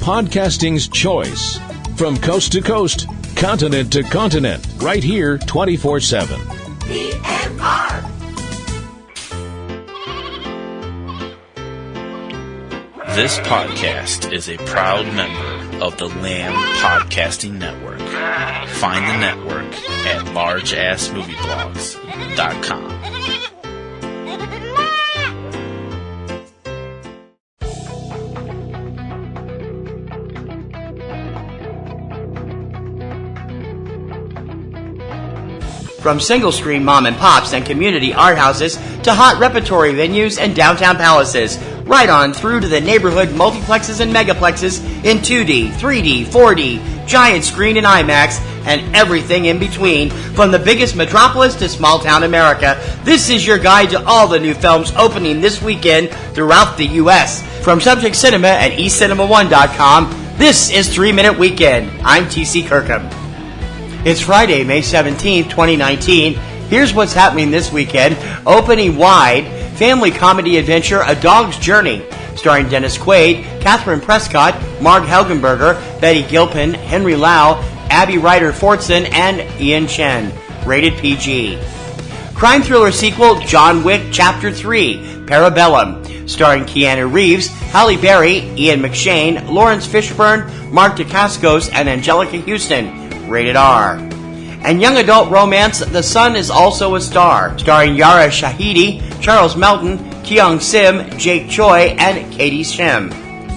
podcasting's choice. From coast to coast, continent to continent, right here 24/7. PNR. This podcast is a proud member of the Lamb Podcasting Network. Find the network at largeassmovieblogs.com. From single-screen mom and pops and community art houses to hot repertory venues and downtown palaces, right on through to the neighborhood multiplexes and megaplexes in 2D, 3D, 4D, giant screen and IMAX, and everything in between. From the biggest metropolis to small-town America, this is your guide to all the new films opening this weekend throughout the U.S. From Subject Cinema and eCinemaOne.com, this is 3 Minute Weekend. I'm TC Kirkham. It's Friday, May 17th, 2019. Here's what's happening this weekend. Opening wide, family comedy adventure A Dog's Journey, starring Dennis Quaid, Catherine Prescott, Marg Helgenberger, Betty Gilpin, Henry Lau, Abby Ryder Fortson, and Ian Chen. Rated PG. Crime thriller sequel John Wick Chapter 3, Parabellum, starring Keanu Reeves, Halle Berry, Ian McShane, Lawrence Fishburne, Mark Dacascos, and Angelica Houston. Rated R. And young adult romance The Sun Is Also a Star, starring Yara Shahidi, Charles Melton, Keong Sim, Jake Choi, and Katie Shim.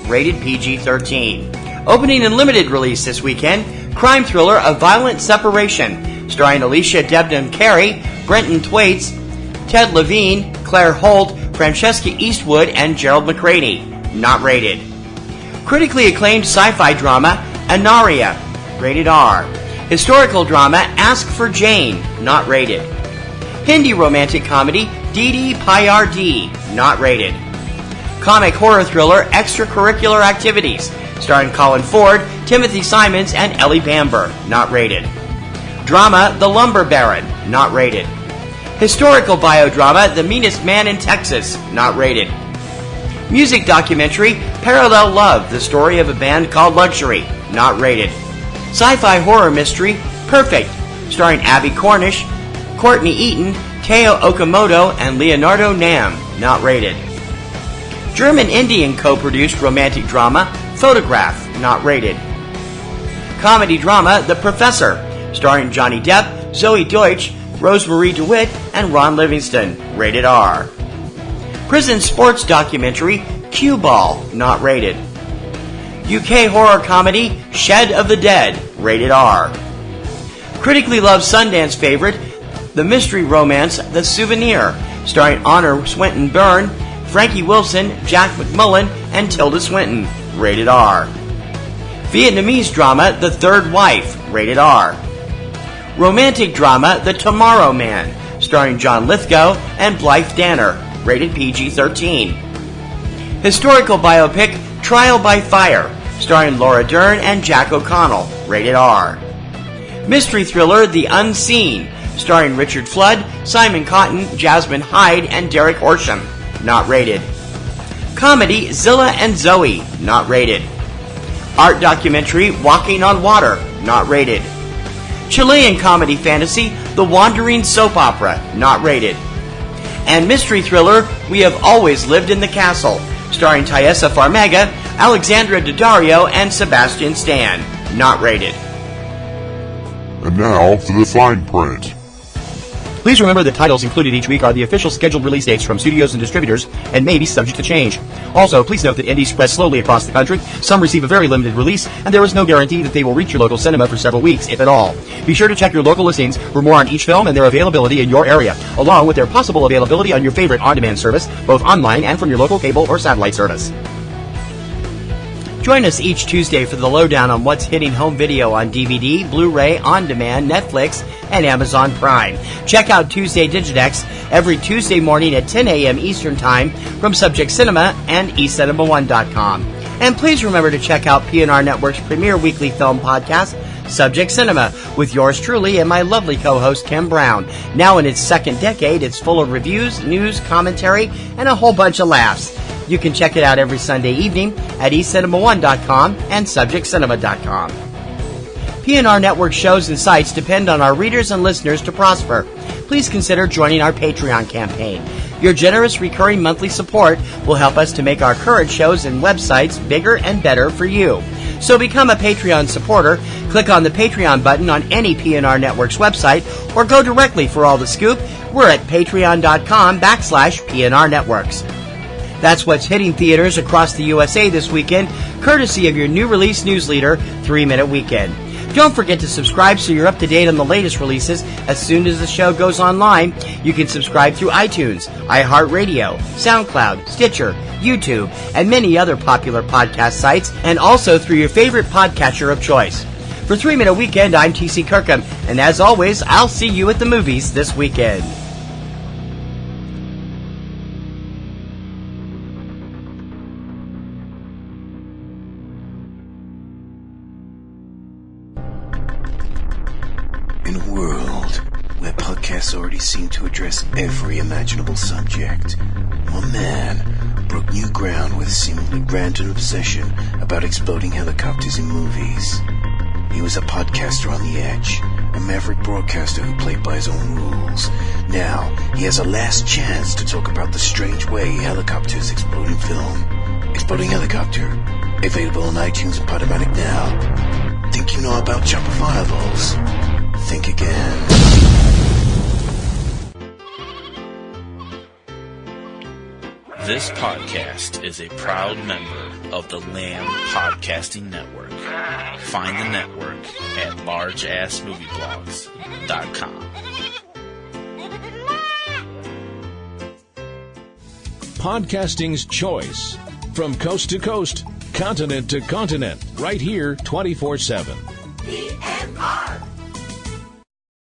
Rated PG-13. Opening in limited release this weekend, crime thriller A Violent Separation, starring Alicia Debnam Carey, Brenton Thwaites, Ted Levine, Claire Holt, Francesca Eastwood, and Gerald McCready. Not rated. Critically acclaimed sci-fi drama Anaria. Rated R. Historical drama Ask for Jane. Not rated. Hindi romantic comedy Didi Pyar D. Not rated. Comic horror thriller Extracurricular Activities, starring Colin Ford, Timothy Simons, and Ellie Bamber. Not rated. Drama The Lumber Baron. Not rated. Historical biodrama The Meanest Man in Texas. Not rated. Music documentary Parallel Love, the story of a band called Luxury. Not rated. Sci-fi horror mystery Perfect, starring Abby Cornish, Courtney Eaton, Teo Okamoto, and Leonardo Nam. Not rated. German-Indian co-produced romantic drama Photograph. Not rated. Comedy drama The Professor, starring Johnny Depp, Zoe Deutsch, Rosemarie DeWitt, and Ron Livingston. Rated R. Prison sports documentary Cue Ball. Not rated. UK horror comedy Shed of the Dead. Rated R. Critically loved Sundance favorite The mystery romance The Souvenir, starring Honor Swinton Byrne, Frankie Wilson, Jack McMullen, and Tilda Swinton. Rated R. Vietnamese drama The Third Wife. Rated R. Romantic drama The Tomorrow Man, starring John Lithgow and Blythe Danner. Rated PG-13. Historical biopic Trial by Fire, starring Laura Dern and Jack O'Connell. Rated R. Mystery thriller The Unseen, starring Richard Flood, Simon Cotton, Jasmine Hyde, and Derek Horsham. Not rated. Comedy Zilla and Zoe. Not rated. Art documentary Walking on Water. Not rated. Chilean comedy fantasy The Wandering Soap Opera. Not rated. And mystery thriller We Have Always Lived in the Castle, starring Thaisa Farmiga, Alexandra Daddario, and Sebastian Stan. Not rated. And now for the fine print. Please remember that titles included each week are the official scheduled release dates from studios and distributors and may be subject to change. Also, please note that indies spread slowly across the country. Some receive a very limited release, and there is no guarantee that they will reach your local cinema for several weeks, if at all. Be sure to check your local listings for more on each film and their availability in your area, along with their possible availability on your favorite on-demand service, both online and from your local cable or satellite service. Join us each Tuesday for the lowdown on what's hitting home video on DVD, Blu-ray, on-demand, Netflix, and Amazon Prime. Check out Tuesday Digidex every Tuesday morning at 10 a.m. Eastern Time from Subject Cinema and eCinemaOne.com. And please remember to check out PNR Networks' premier weekly film podcast, Subject Cinema, with yours truly and my lovely co-host Kim Brown. Now in its second decade, it's full of reviews, news, commentary, and a whole bunch of laughs. You can check it out every Sunday evening at eCinemaOne.com and SubjectCinema.com. PNR Network shows and sites depend on our readers and listeners to prosper. Please consider joining our Patreon campaign. Your generous recurring monthly support will help us to make our current shows and websites bigger and better for you. So become a Patreon supporter, click on the Patreon button on any PNR Networks website, or go directly for all the scoop. We're at patreon.com/PNR Networks. That's what's hitting theaters across the USA this weekend, courtesy of your new release newsleader, 3-Minute Weekend. Don't forget to subscribe so you're up to date on the latest releases as soon as the show goes online. You can subscribe through iTunes, iHeartRadio, SoundCloud, Stitcher, YouTube, and many other popular podcast sites, and also through your favorite podcatcher of choice. For 3-Minute Weekend, I'm TC Kirkham, and as always, I'll see you at the movies this weekend. In a world where podcasts already seem to address every imaginable subject, one man broke new ground with a seemingly random obsession about exploding helicopters in movies. He was a podcaster on the edge, a maverick broadcaster who played by his own rules. Now, he has a last chance to talk about the strange way helicopters explode in film. Exploding Helicopter, available on iTunes and Podomatic now. Think you know about chopper fireballs? Think again. This podcast is a proud member of the Lamb Podcasting Network. Find the network at largeassmovieblogs.com. Podcasting's choice. From coast to coast, continent to continent, right here 24/7.